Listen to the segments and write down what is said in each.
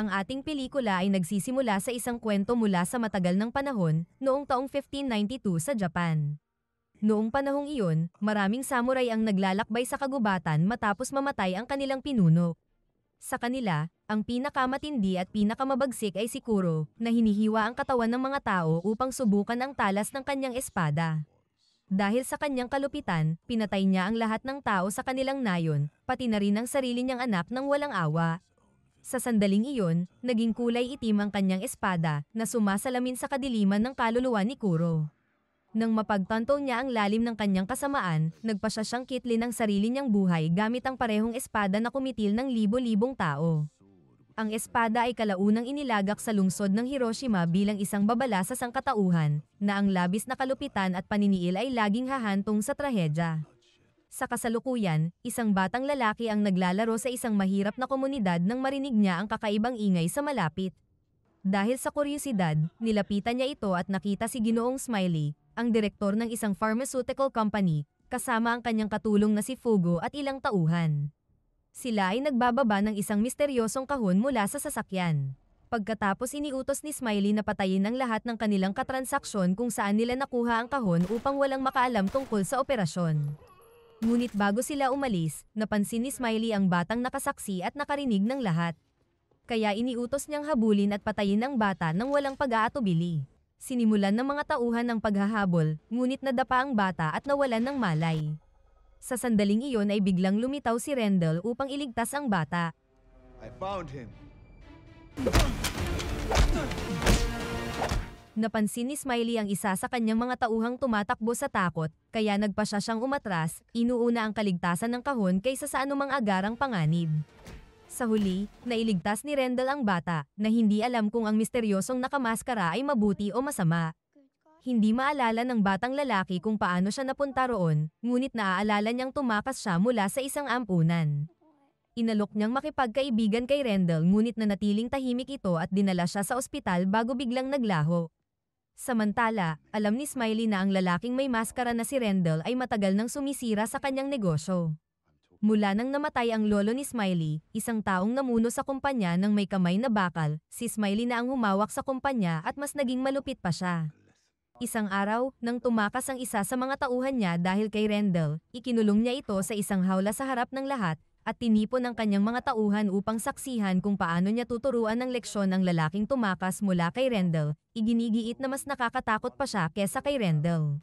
Ang ating pelikula ay nagsisimula sa isang kwento mula sa matagal ng panahon, noong taong 1592 sa Japan. Noong panahong iyon, maraming samurai ang naglalakbay sa kagubatan matapos mamatay ang kanilang pinuno. Sa kanila, ang pinakamatindi at pinakamabagsik ay si Kuro, na hinihiwa ang katawan ng mga tao upang subukan ang talas ng kanyang espada. Dahil sa kanyang kalupitan, pinatay niya ang lahat ng tao sa kanilang nayon, pati na rin ang sarili niyang anak ng walang awa. Sa sandaling iyon, naging kulay itim ang kanyang espada, na sumasalamin sa kadiliman ng kaluluwa ni Kuro. Nang mapagtanto niya ang lalim ng kanyang kasamaan, nagpasya siyang kitlin ang sarili niyang buhay gamit ang parehong espada na kumitil ng libo-libong tao. Ang espada ay kalaunang inilagak sa lungsod ng Hiroshima bilang isang babala sa sangkatauhan, na ang labis na kalupitan at paniniil ay laging hahantong sa trahedya. Sa kasalukuyan, isang batang lalaki ang naglalaro sa isang mahirap na komunidad nang marinig niya ang kakaibang ingay sa malapit. Dahil sa kuryosidad, nilapitan niya ito at nakita si Ginoong Smiley, ang direktor ng isang pharmaceutical company, kasama ang kanyang katulong na si Fugo at ilang tauhan. Sila ay nagbababa ng isang misteryosong kahon mula sa sasakyan. Pagkatapos iniutos ni Smiley na patayin ang lahat ng kanilang katransaksyon kung saan nila nakuha ang kahon upang walang makaalam tungkol sa operasyon. Ngunit bago sila umalis, napansin ni Smiley ang batang nakasaksi at nakarinig ng lahat. Kaya iniutos niyang habulin at patayin ang bata nang walang pag-aatubili. Sinimulan ng mga tauhan ang paghahabol, ngunit nadapa ang bata at nawalan ng malay. Sa sandaling iyon ay biglang lumitaw si Rendell upang iligtas ang bata. I found him. Napansin ni Smiley ang isa sa kanyang mga tauhang tumatakbo sa takot, kaya nagpasya siyang umatras, inuuna ang kaligtasan ng kahon kaysa sa anumang agarang panganib. Sa huli, nailigtas ni Rendell ang bata, na hindi alam kung ang misteryosong nakamaskara ay mabuti o masama. Hindi maalala ng batang lalaki kung paano siya napunta roon, ngunit naaalala niyang tumakas siya mula sa isang ampunan. Inalok niyang makipagkaibigan kay Rendell ngunit nanatiling tahimik ito at dinala siya sa ospital bago biglang naglaho. Samantala, alam ni Smiley na ang lalaking may maskara na si Rendell ay matagal nang sumisira sa kanyang negosyo. Mula nang namatay ang lolo ni Smiley, isang taong namuno sa kumpanya ng may kamay na bakal, si Smiley na ang humawak sa kumpanya at mas naging malupit pa siya. Isang araw, nang tumakas ang isa sa mga tauhan niya dahil kay Rendell, ikinulong niya ito sa isang hawla sa harap ng lahat, at tinipon ang kanyang mga tauhan upang saksihan kung paano niya tuturuan ng leksyon ang lalaking tumakas mula kay Rendell. Iginigiit na mas nakakatakot pa siya kesa kay Rendell.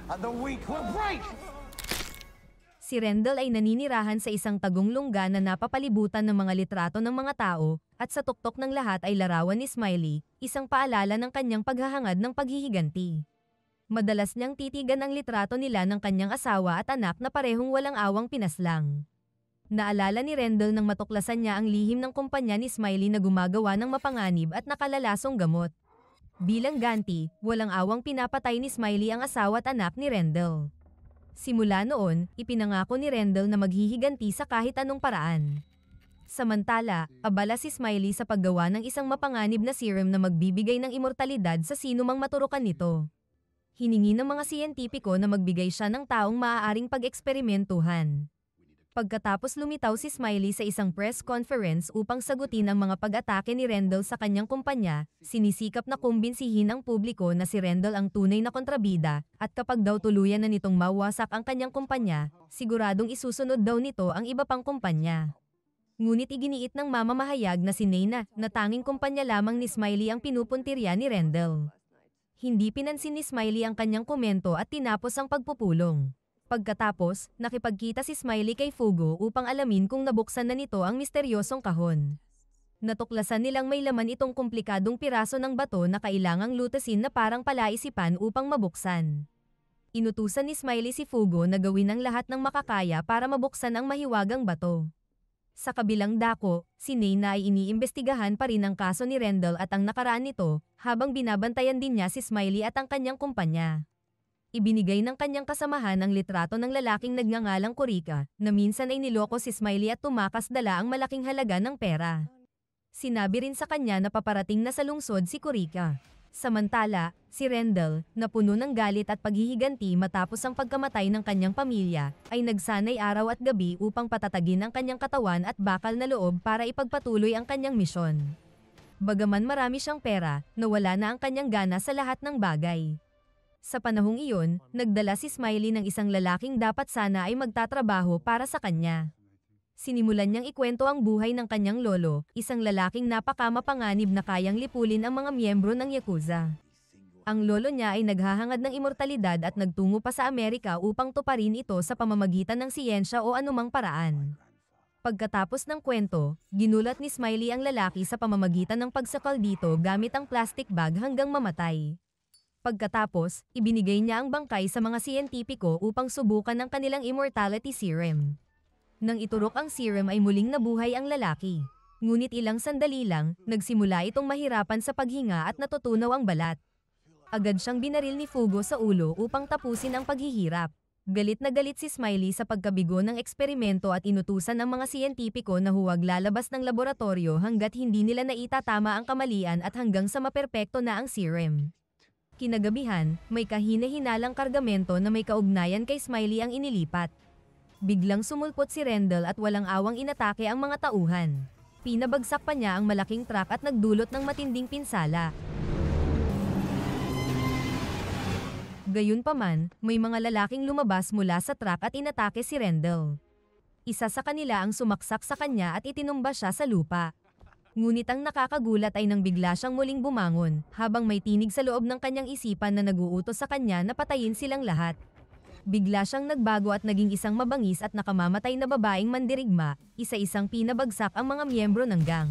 And the weak will break! Si Rendell ay naninirahan sa isang tagong lungga na napapalibutan ng mga litrato ng mga tao, at sa tuktok ng lahat ay larawan ni Smiley, isang paalala ng kanyang paghahangad ng paghihiganti. Madalas niyang titigan ang litrato nila ng kanyang asawa at anak na parehong walang awang pinaslang. Naalala ni Rendell nang matuklasan niya ang lihim ng kumpanya ni Smiley na gumagawa ng mapanganib at nakalalasong gamot. Bilang ganti, walang awang pinapatay ni Smiley ang asawa at anak ni Rendell. Simula noon, ipinangako ni Rendell na maghihiganti sa kahit anong paraan. Samantala, abala si Smiley sa paggawa ng isang mapanganib na serum na magbibigay ng immortalidad sa sinumang maturukan nito. Hiningi ng mga siyentipiko na magbigay siya ng taong maaaring pag-eksperimentuhan. Pagkatapos lumitaw si Smiley sa isang press conference upang sagutin ang mga pag-atake ni Rendell sa kanyang kumpanya, sinisikap na kumbinsihin ang publiko na si Rendell ang tunay na kontrabida, at kapag daw tuluyan na nitong mawasak ang kanyang kumpanya, siguradong isusunod daw nito ang iba pang kumpanya. Ngunit iginiit ng mamamahayag na si Nena, na tanging kumpanya lamang ni Smiley ang pinupuntirya ni Rendell. Hindi pinansin ni Smiley ang kanyang komento at tinapos ang pagpupulong. Pagkatapos, nakipagkita si Smiley kay Fugo upang alamin kung nabuksan na nito ang misteryosong kahon. Natuklasan nilang may laman itong komplikadong piraso ng bato na kailangang lutasin na parang palaisipan upang mabuksan. Inutusan ni Smiley si Fugo na gawin ang lahat ng makakaya para mabuksan ang mahiwagang bato. Sa kabilang dako, si Nena ay iniimbestigahan pa rin ang kaso ni Rendell at ang nakaraan nito, habang binabantayan din niya si Smiley at ang kanyang kumpanya. Ibinigay ng kanyang kasamahan ang litrato ng lalaking nagngangalang Kurika, na minsan ay niloko si Smiley at tumakas dala ang malaking halaga ng pera. Sinabi rin sa kanya na paparating na sa lungsod si Kurika. Samantala, si Rendell, na puno ng galit at paghihiganti matapos ang pagkamatay ng kanyang pamilya, ay nagsanay araw at gabi upang patatagin ang kanyang katawan at bakal na loob para ipagpatuloy ang kanyang misyon. Bagaman marami siyang pera, nawala na ang kanyang gana sa lahat ng bagay. Sa panahong iyon, nagdala si Smiley ng isang lalaking dapat sana ay magtatrabaho para sa kanya. Sinimulan niyang ikwento ang buhay ng kanyang lolo, isang lalaking napakamapanganib na kayang lipulin ang mga miyembro ng Yakuza. Ang lolo niya ay naghahangad ng immortalidad at nagtungo pa sa Amerika upang tuparin ito sa pamamagitan ng siyensya o anumang paraan. Pagkatapos ng kwento, ginulat ni Smiley ang lalaki sa pamamagitan ng pagsakal dito gamit ang plastic bag hanggang mamatay. Pagkatapos, ibinigay niya ang bangkay sa mga siyentipiko upang subukan ang kanilang immortality serum. Nang iturok ang serum ay muling nabuhay ang lalaki. Ngunit ilang sandali lang, nagsimula itong mahirapan sa paghinga at natutunaw ang balat. Agad siyang binaril ni Fugo sa ulo upang tapusin ang paghihirap. Galit na galit si Smiley sa pagkabigo ng eksperimento at inutusan ang mga siyentipiko na huwag lalabas ng laboratorio hanggat hindi nila naitatama ang kamalian at hanggang sa maperpekto na ang serum. Kinagabihan, may kahina-hinalang kargamento na may kaugnayan kay Smiley ang inilipat. Biglang sumulpot si Rendell at walang awang inatake ang mga tauhan. Pinabagsak pa niya ang malaking truck at nagdulot ng matinding pinsala. Gayunpaman, may mga lalaking lumabas mula sa truck at inatake si Rendell. Isa sa kanila ang sumaksak sa kanya at itinumba siya sa lupa. Ngunit ang nakakagulat ay nang bigla siyang muling bumangon, habang may tinig sa loob ng kanyang isipan na naguutos sa kanya na patayin silang lahat. Bigla siyang nagbago at naging isang mabangis at nakamamatay na babaeng mandirigma, isa-isang pinabagsak ang mga miyembro ng gang.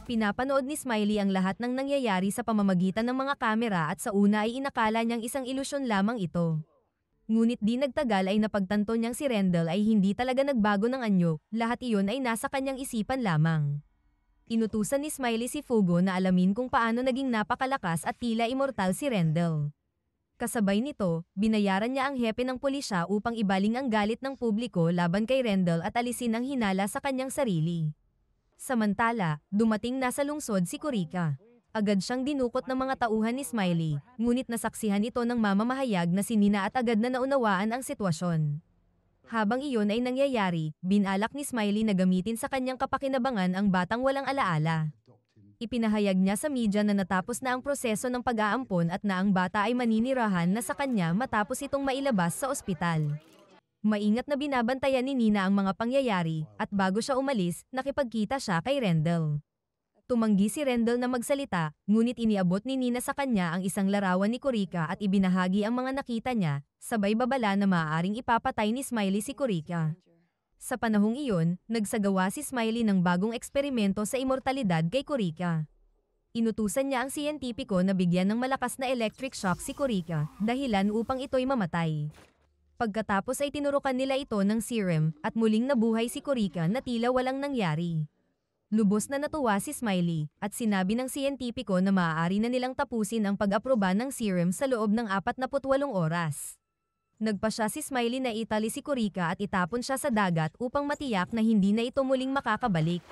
Pinapanood ni Smiley ang lahat ng nangyayari sa pamamagitan ng mga kamera at sa una ay inakala niyang isang ilusyon lamang ito. Ngunit di nagtagal ay napagtanto niyang si Rendell ay hindi talaga nagbago ng anyo, lahat iyon ay nasa kanyang isipan lamang. Inutusan ni Smiley si Fugo na alamin kung paano naging napakalakas at tila immortal si Rendell. Kasabay nito, binayaran niya ang hepe ng pulisya upang ibaling ang galit ng publiko laban kay Rendell at alisin ang hinala sa kanyang sarili. Samantala, dumating na sa lungsod si Kurika. Agad siyang dinukot ng mga tauhan ni Smiley, ngunit nasaksihan ito ng mamamahayag na si Nina at agad na naunawaan ang sitwasyon. Habang iyon ay nangyayari, binalak ni Smiley na gamitin sa kanyang kapakinabangan ang batang walang alaala. Ipinahayag niya sa media na natapos na ang proseso ng pag-aampon at na ang bata ay maninirahan na sa kanya matapos itong mailabas sa ospital. Maingat na binabantayan ni Nina ang mga pangyayari, at bago siya umalis, nakipagkita siya kay Rendell. Tumanggi si Rendell na magsalita, ngunit iniabot ni Nina sa kanya ang isang larawan ni Kurika at ibinahagi ang mga nakita niya, sabay babala na maaaring ipapatay ni Smiley si Kurika. Sa panahong iyon, nagsagawa si Smiley ng bagong eksperimento sa immortalidad kay Kurika. Inutusan niya ang siyentipiko na bigyan ng malakas na electric shock si Kurika, dahilan upang ito'y mamatay. Pagkatapos ay tinurukan nila ito ng serum, at muling nabuhay si Kurika na tila walang nangyari. Lubos na natuwa si Smiley, at sinabi ng siyentipiko na maaari na nilang tapusin ang pag-aproba ng serum sa loob ng 48 oras. Nagpasya si Smiley na itali si Kurika at itapon siya sa dagat upang matiyak na hindi na ito muling makakabalik.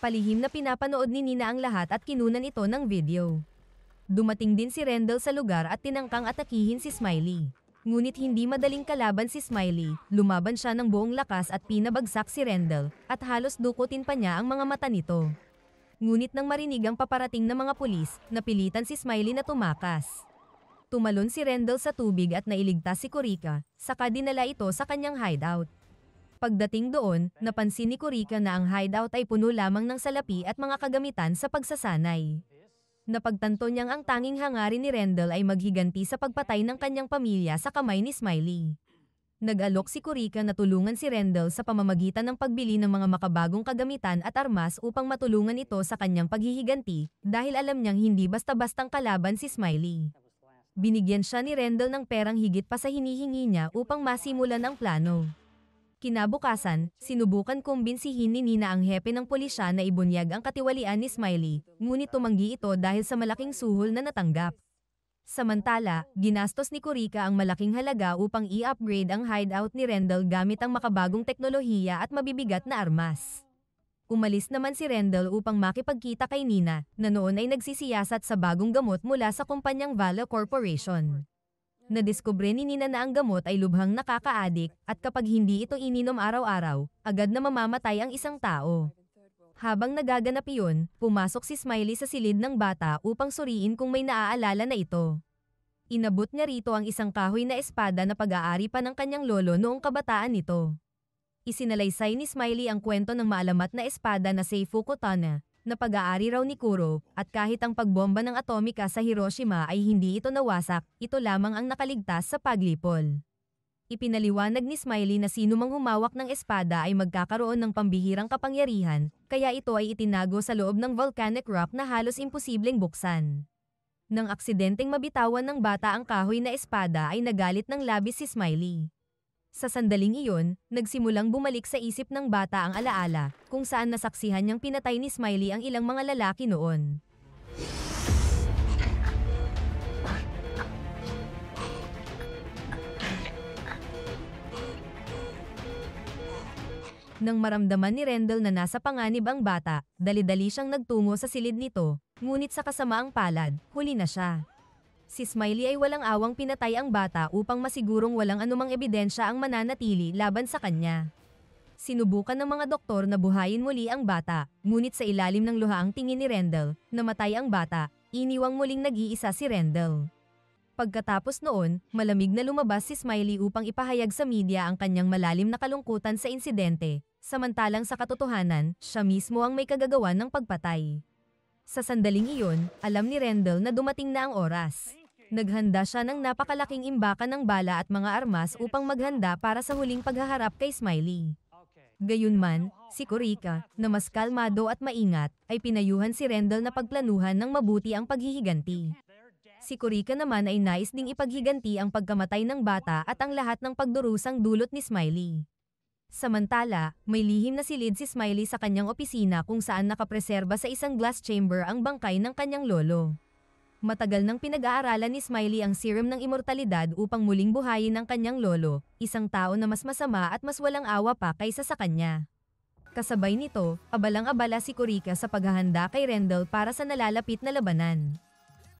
Palihim na pinapanood ni Nina ang lahat at kinunan ito ng video. Dumating din si Rendell sa lugar at tinangkang atakihin si Smiley. Ngunit hindi madaling kalaban si Smiley, lumaban siya ng buong lakas at pinabagsak si Rendell, at halos dukutin pa niya ang mga mata nito. Ngunit nang marinig ang paparating na mga pulis, napilitan si Smiley na tumakas. Tumalon si Rendell sa tubig at nailigtas si Kurika, saka dinala ito sa kanyang hideout. Pagdating doon, napansin ni Kurika na ang hideout ay puno lamang ng salapi at mga kagamitan sa pagsasanay. Napagtanto niyang ang tanging hangarin ni Rendell ay maghiganti sa pagpatay ng kanyang pamilya sa kamay ni Smiley. Nag-alok si Kurika na tulungan si Rendell sa pamamagitan ng pagbili ng mga makabagong kagamitan at armas upang matulungan ito sa kanyang paghihiganti, dahil alam niyang hindi basta-bastang kalaban si Smiley. Binigyan siya ni Rendell ng perang higit pa sa hinihingi niya upang masimulan ang plano. Kinabukasan, sinubukan kumbinsihin ni Nina ang hepe ng pulisya na ibunyag ang katiwalian ni Smiley, ngunit tumanggi ito dahil sa malaking suhol na natanggap. Samantala, ginastos ni Kurika ang malaking halaga upang i-upgrade ang hideout ni Rendell gamit ang makabagong teknolohiya at mabibigat na armas. Umalis naman si Rendell upang makipagkita kay Nina, na noon ay nagsisiyasat sa bagong gamot mula sa kumpanyang Vala Corporation. Nadiskubre ni Nina na ang gamot ay lubhang nakakaadik, at kapag hindi ito ininom araw-araw, agad na mamamatay ang isang tao. Habang nagaganap iyon, pumasok si Smiley sa silid ng bata upang suriin kung may naaalala na ito. Inabot niya rito ang isang kahoy na espada na pag-aari pa ng kanyang lolo noong kabataan nito. Isinalaysay ni Smiley ang kwento ng maalamat na espada na Seifu Katana, na pag-aari raw ni Kuro, at kahit ang pagbomba ng atomika sa Hiroshima ay hindi ito nawasak, ito lamang ang nakaligtas sa paglipol. Ipinaliwanag ni Smiley na sino mang humawak ng espada ay magkakaroon ng pambihirang kapangyarihan, kaya ito ay itinago sa loob ng volcanic rock na halos imposibleng buksan. Nang aksidenteng mabitawan ng bata ang kahoy na espada ay nagalit ng labis si Smiley. Sa sandaling iyon, nagsimulang bumalik sa isip ng bata ang alaala, kung saan nasaksihan niyang pinatay ni Smiley ang ilang mga lalaki noon. Nang maramdaman ni Rendell na nasa panganib ang bata, dali-dali siyang nagtungo sa silid nito, ngunit sa kasamaang palad, huli na siya. Si Smiley ay walang awang pinatay ang bata upang masigurong walang anumang ebidensya ang mananatili laban sa kanya. Sinubukan ng mga doktor na buhayin muli ang bata, ngunit sa ilalim ng luha ang tingin ni Rendell, namatay ang bata, iniwang muling nag-iisa si Rendell. Pagkatapos noon, malamig na lumabas si Smiley upang ipahayag sa media ang kanyang malalim na kalungkutan sa insidente, samantalang sa katotohanan, siya mismo ang may kagagawan ng pagpatay. Sa sandaling iyon, alam ni Rendell na dumating na ang oras. Naghanda siya ng napakalaking imbakan ng bala at mga armas upang maghanda para sa huling paghaharap kay Smiley. Gayunman, si Kurika, na mas kalmado at maingat, ay pinayuhan si Rendell na pagplanuhan ng mabuti ang paghihiganti. Si Kurika naman ay nais ding ipaghiganti ang pagkamatay ng bata at ang lahat ng pagdurusang dulot ni Smiley. Samantala, may lihim na silid si Smiley sa kanyang opisina kung saan nakapreserba sa isang glass chamber ang bangkay ng kanyang lolo. Matagal nang pinag-aaralan ni Smiley ang serum ng immortalidad upang muling buhayin ang kanyang lolo, isang tao na mas masama at mas walang awa pa kaysa sa kanya. Kasabay nito, abalang-abala si Kurika sa paghahanda kay Rendell para sa nalalapit na labanan.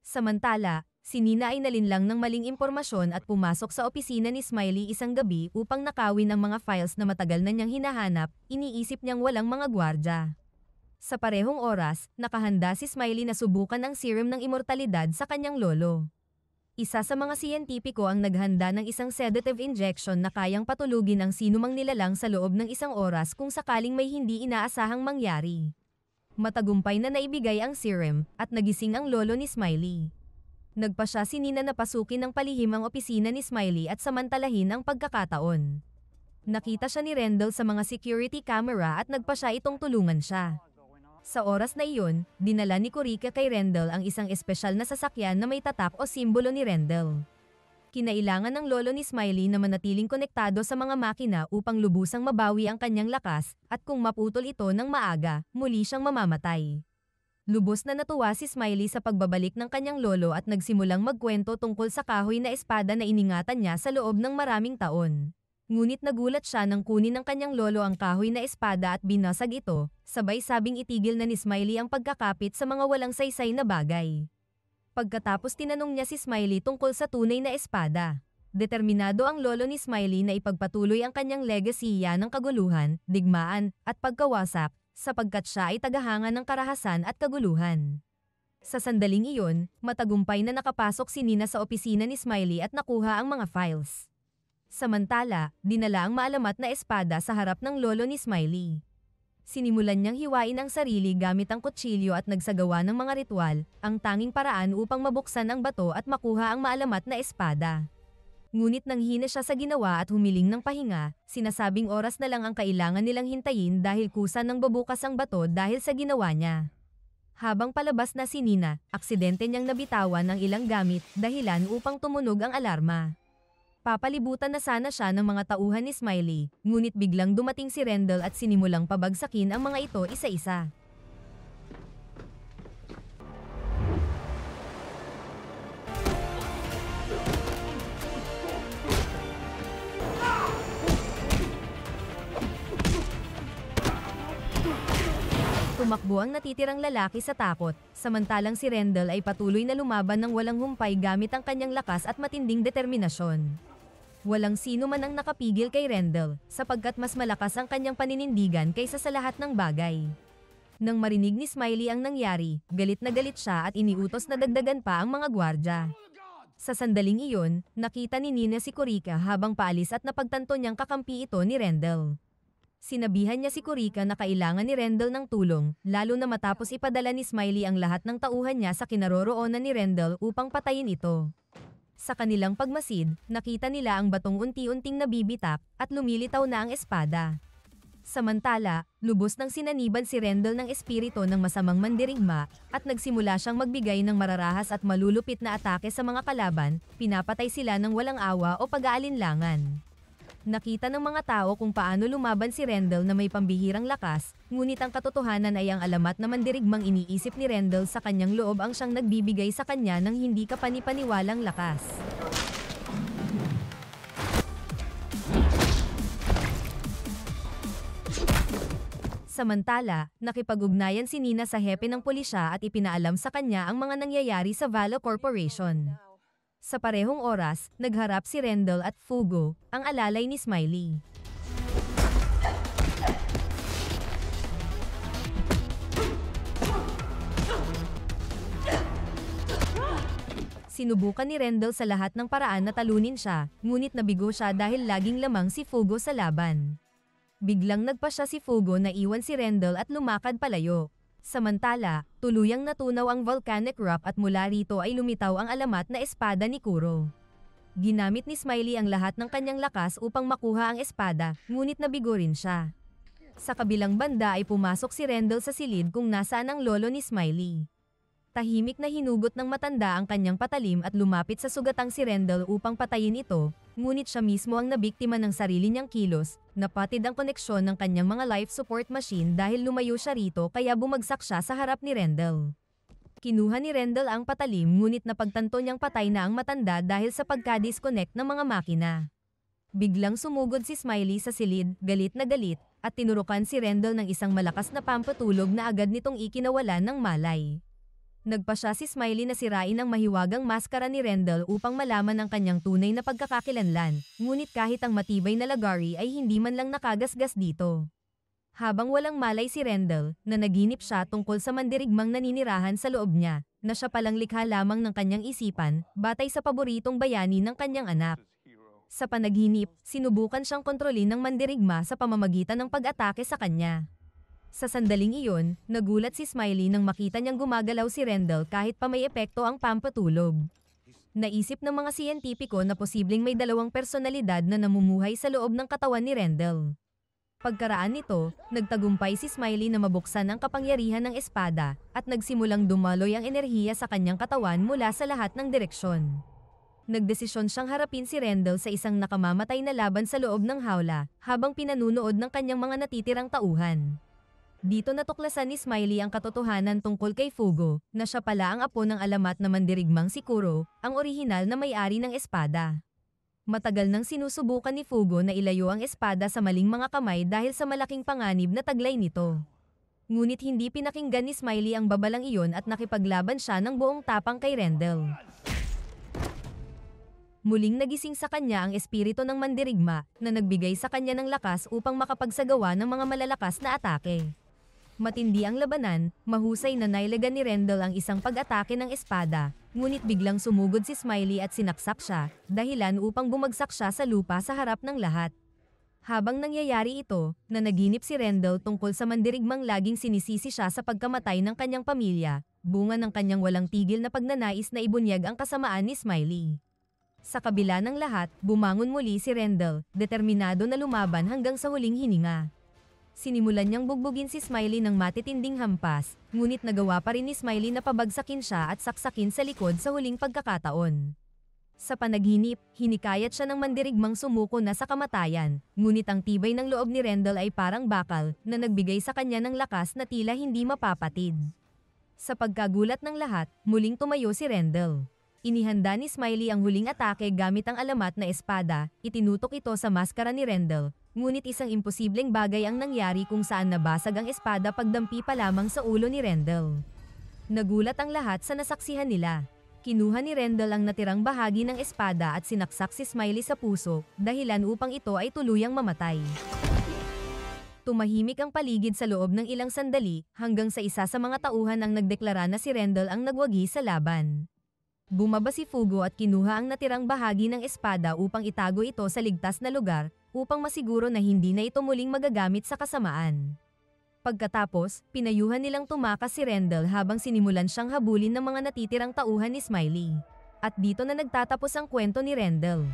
Samantala, si Nina ay nalinlang ng maling impormasyon at pumasok sa opisina ni Smiley isang gabi upang nakawin ang mga files na matagal na niyang hinahanap, iniisip niyang walang mga gwardya. Sa parehong oras, nakahanda si Smiley na subukan ang serum ng immortalidad sa kanyang lolo. Isa sa mga siyentipiko ang naghanda ng isang sedative injection na kayang patulugin ang sinumang nilalang sa loob ng isang oras kung sakaling may hindi inaasahang mangyari. Matagumpay na naibigay ang serum, at nagising ang lolo ni Smiley. Nagpa siya si Nina na pasukin ng palihim ang opisina ni Smiley at samantalahin ang pagkakataon. Nakita siya ni Rendell sa mga security camera at nagpa siya itong tulungan siya. Sa oras na iyon, dinala ni Kurika kay Rendell ang isang espesyal na sasakyan na may tatak o simbolo ni Rendell. Kinailangan ng lolo ni Smiley na manatiling konektado sa mga makina upang lubusang mabawi ang kanyang lakas, at kung maputol ito ng maaga, muli siyang mamamatay. Lubos na natuwa si Smiley sa pagbabalik ng kanyang lolo at nagsimulang magkwento tungkol sa kahoy na espada na iningatan niya sa loob ng maraming taon. Ngunit nagulat siya nang kunin ng kanyang lolo ang kahoy na espada at binasag ito, sabay sabing itigil na ni Smiley ang pagkakapit sa mga walang saysay na bagay. Pagkatapos tinanong niya si Smiley tungkol sa tunay na espada. Determinado ang lolo ni Smiley na ipagpatuloy ang kanyang legasiya ng kaguluhan, digmaan, at pagkawasak, sapagkat siya ay tagahanga ng karahasan at kaguluhan. Sa sandaling iyon, matagumpay na nakapasok si Nina sa opisina ni Smiley at nakuha ang mga files. Samantala, dinala ang maalamat na espada sa harap ng lolo ni Smiley. Sinimulan niyang hiwain ang sarili gamit ang kutsilyo at nagsagawa ng mga ritual, ang tanging paraan upang mabuksan ang bato at makuha ang maalamat na espada. Ngunit nang hina siya sa ginawa at humiling ng pahinga, sinasabing oras na lang ang kailangan nilang hintayin dahil kusa nang babukas ang bato dahil sa ginawa niya. Habang palabas na si Nina, aksidente niyang nabitawan ang ilang gamit, dahilan upang tumunog ang alarma. Papalibutan na sana siya ng mga tauhan ni Smiley, ngunit biglang dumating si Rendell at sinimulang pabagsakin ang mga ito isa-isa. Tumakbo ang natitirang lalaki sa takot, samantalang si Rendell ay patuloy na lumaban ng walang humpay gamit ang kanyang lakas at matinding determinasyon. Walang sino man ang nakapigil kay Rendell, sapagkat mas malakas ang kanyang paninindigan kaysa sa lahat ng bagay. Nang marinig ni Smiley ang nangyari, galit na galit siya at iniutos na dagdagan pa ang mga gwardya. Sa sandaling iyon, nakita ni Nina si Kurika habang paalis at napagtanto niyang kakampi ito ni Rendell. Sinabihan niya si Kurika na kailangan ni Rendell ng tulong, lalo na matapos ipadala ni Smiley ang lahat ng tauhan niya sa kinaroroonan ni Rendell upang patayin ito. Sa kanilang pagmasid, nakita nila ang batong unti-unting nabibitak at lumilitaw na ang espada. Samantala, lubos nang sinaniban si Rendell ng espiritu ng masamang mandirigma at nagsimula siyang magbigay ng mararahas at malulupit na atake sa mga kalaban, pinapatay sila ng walang awa o pag-aalinlangan. Nakita ng mga tao kung paano lumaban si Rendell na may pambihirang lakas, ngunit ang katotohanan ay ang alamat na mandirigmang iniisip ni Rendell sa kanyang loob ang siyang nagbibigay sa kanya ng hindi kapani-paniwalang lakas. Samantala, nakipag-ugnayan si Nina sa hepe ng pulisya at ipinaalam sa kanya ang mga nangyayari sa Valo Corporation. Sa parehong oras, nagharap si Rendell at Fugo, ang alalay ni Smiley. Sinubukan ni Rendell sa lahat ng paraan na talunin siya, ngunit nabigo siya dahil laging lamang si Fugo sa laban. Biglang nagpasya si Fugo na iwan si Rendell at lumakad palayo. Samantala, tuluyang natunaw ang volcanic rock at mula rito ay lumitaw ang alamat na espada ni Kuro. Ginamit ni Smiley ang lahat ng kanyang lakas upang makuha ang espada, ngunit nabigo rin siya. Sa kabilang banda ay pumasok si Rendell sa silid kung nasaan ang lolo ni Smiley. Tahimik na hinugot ng matanda ang kanyang patalim at lumapit sa sugatang si Rendell upang patayin ito, ngunit siya mismo ang nabiktima ng sarili niyang kilos, napatid ang koneksyon ng kanyang mga life support machine dahil lumayo siya rito kaya bumagsak siya sa harap ni Rendell. Kinuha ni Rendell ang patalim ngunit napagtanto niyang patay na ang matanda dahil sa pagka-disconnect ng mga makina. Biglang sumugod si Smiley sa silid, galit na galit, at tinurukan si Rendell ng isang malakas na pampatulog na agad nitong ikinawalan ng malay. Nagpasya si Smiley na sirain ang mahiwagang maskara ni Rendell upang malaman ang kanyang tunay na pagkakakilanlan, ngunit kahit ang matibay na lagari ay hindi man lang nakagasgas dito. Habang walang malay si Rendell, nanaginip siya tungkol sa mandirigmang naninirahan sa loob niya, na siya palang likha lamang ng kanyang isipan, batay sa paboritong bayani ng kanyang anak. Sa panaginip, sinubukan siyang kontrolin ng mandirigma sa pamamagitan ng pag-atake sa kanya. Sa sandaling iyon, nagulat si Smiley nang makita niyang gumagalaw si Rendell kahit pa may epekto ang pampatulog. Naisip ng mga siyentipiko na posibleng may dalawang personalidad na namumuhay sa loob ng katawan ni Rendell. Pagkaraan nito, nagtagumpay si Smiley na mabuksan ang kapangyarihan ng espada, at nagsimulang dumaloy ang enerhiya sa kanyang katawan mula sa lahat ng direksyon. Nagdesisyon siyang harapin si Rendell sa isang nakamamatay na laban sa loob ng hawla, habang pinanunood ng kanyang mga natitirang tauhan. Dito natuklasan ni Smiley ang katotohanan tungkol kay Fugo, na siya pala ang apo ng alamat na mandirigmang si Kuro, ang orihinal na may-ari ng espada. Matagal nang sinusubukan ni Fugo na ilayo ang espada sa maling mga kamay dahil sa malaking panganib na taglay nito. Ngunit hindi pinakinggan ni Smiley ang babalang iyon at nakipaglaban siya ng buong tapang kay Rendell. Muling nagising sa kanya ang espiritu ng mandirigma, na nagbigay sa kanya ng lakas upang makapagsagawa ng mga malalakas na atake. Matindi ang labanan, mahusay na nailagan ni Rendell ang isang pag-atake ng espada, ngunit biglang sumugod si Smiley at sinaksak siya, dahilan upang bumagsak siya sa lupa sa harap ng lahat. Habang nangyayari ito, nanaginip si Rendell tungkol sa mandirigmang laging sinisisi siya sa pagkamatay ng kanyang pamilya, bunga ng kanyang walang tigil na pagnanais na ibunyag ang kasamaan ni Smiley. Sa kabila ng lahat, bumangon muli si Rendell, determinado na lumaban hanggang sa huling hininga. Sinimulan niyang bugbugin si Smiley ng matitinding hampas, ngunit nagawa pa rin ni Smiley na pabagsakin siya at saksakin sa likod sa huling pagkakataon. Sa panaginip, hinikayat siya ng mandirigmang sumuko na sa kamatayan, ngunit ang tibay ng loob ni Rendell ay parang bakal na nagbigay sa kanya ng lakas na tila hindi mapapatid. Sa pagkagulat ng lahat, muling tumayo si Rendell. Inihanda ni Smiley ang huling atake gamit ang alamat na espada, itinutok ito sa maskara ni Rendell, ngunit isang imposibleng bagay ang nangyari kung saan nabasag ang espada pagdampi pa lamang sa ulo ni Rendell. Nagulat ang lahat sa nasaksihan nila. Kinuha ni Rendell ang natirang bahagi ng espada at sinaksak si Smiley sa puso, dahilan upang ito ay tuluyang mamatay. Tumahimik ang paligid sa loob ng ilang sandali, hanggang sa isa sa mga tauhan ang nagdeklara na si Rendell ang nagwagi sa laban. Bumaba si Fugo at kinuha ang natirang bahagi ng espada upang itago ito sa ligtas na lugar, upang masiguro na hindi na ito muling magagamit sa kasamaan. Pagkatapos, pinayuhan nilang tumakas si Rendell habang sinimulan siyang habulin ng mga natitirang tauhan ni Smiley. At dito na nagtatapos ang kwento ni Rendell.